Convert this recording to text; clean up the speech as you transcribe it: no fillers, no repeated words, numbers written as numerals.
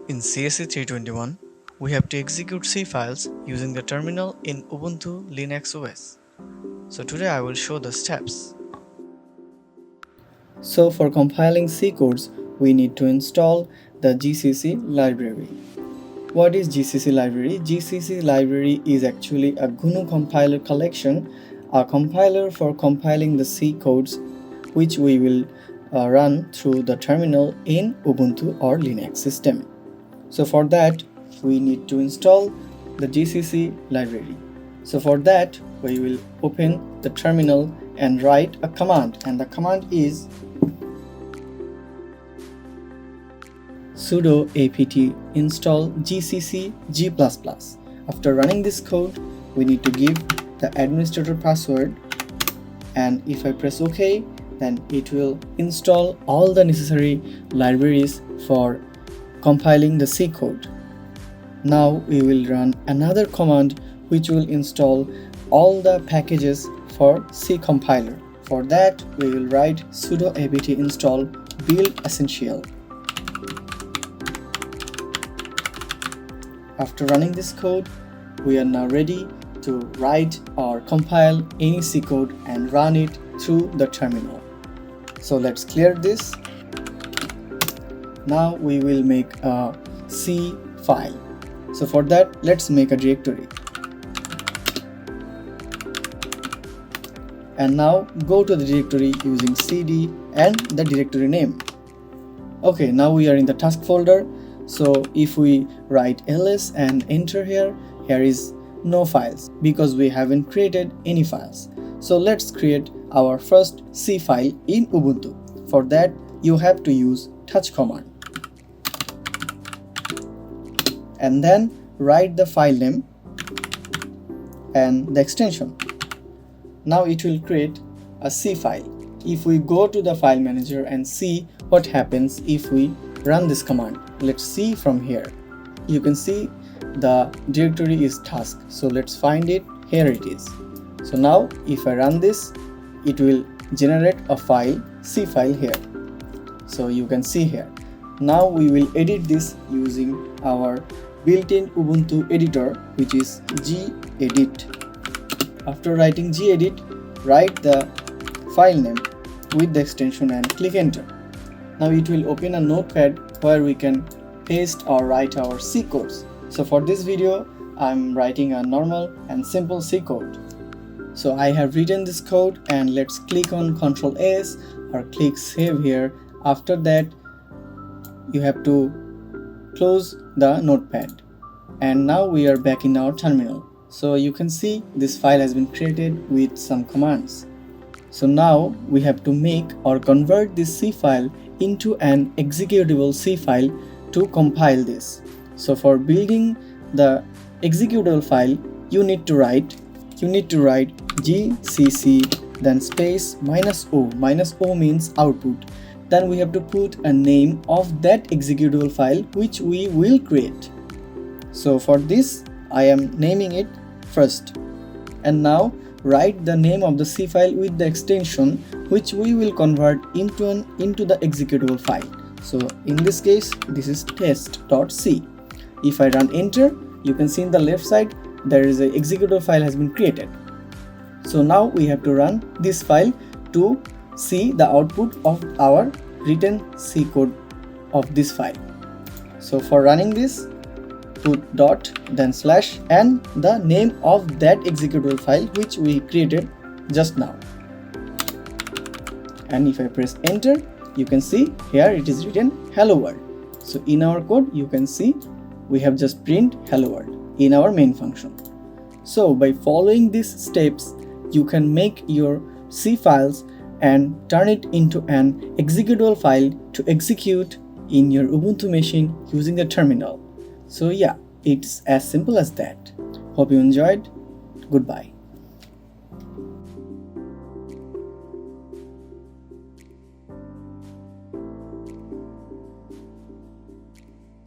In CSE321, we have to execute C files using the terminal in Ubuntu Linux OS. So today I will show the steps. So for compiling C codes, we need to install the GCC library. What is GCC library? GCC library is actually a GNU compiler collection, a compiler for compiling the C codes which we will run through the terminal in Ubuntu or Linux system. So for that, we need to install the GCC library. So for that, we will open the terminal and write a command, and the command is sudo apt install gcc g++. After running this code, we need to give the administrator password, and if I press OK, then it will install all the necessary libraries for compiling the C code. Now we will run another command which will install all the packages for C compiler. For that, we will write sudo apt install build essential. After running this code, we are now ready to write or compile any C code and run it through the terminal. So let's clear this. Now we will make a C file. So for that, let's make a directory. And now go to the directory using cd and the directory name. Okay, now we are in the task folder. So if we write ls and enter here is no files because we haven't created any files. So let's create our first C file in Ubuntu. For that, you have to use touch command and then write the file name and the extension. Now it will create a C file. If we go to the file manager and see what happens if we run this command, let's see from here. You can see the directory is task. So let's find it. Here it is. So now if I run this, it will generate a file, C file here. So you can see here. Now we will edit this using our built-in Ubuntu editor, which is gedit. After writing gedit, write the file name with the extension and click enter. Now it will open a notepad where we can paste or write our C codes. So for this video, I'm writing a normal and simple C code. So I have written this code, and let's click on Ctrl S or click save here. After that, you have to close the notepad. And now we are back in our terminal. So you can see this file has been created with some commands. So now we have to make or convert this C file into an executable C file to compile this. So for building the executable file, you need to write gcc then space -o. -o means output. Then we have to put a name of that executable file which we will create. So for this, I am naming it first. And now write the name of the C file with the extension which we will convert into the executable file. So in this case, this is test.c. If I run enter, you can see in the left side there is an executable file has been created. So now we have to run this file to see the output of our written C code of this file. So for running this, put dot then slash and the name of that executable file which we created just now. And if I press enter, you can see here it is written hello world. So in our code, you can see we have just print hello world in our main function. So by following these steps, you can make your C files and turn it into an executable file to execute in your Ubuntu machine using the terminal. So yeah, it's as simple as that. Hope you enjoyed. Goodbye.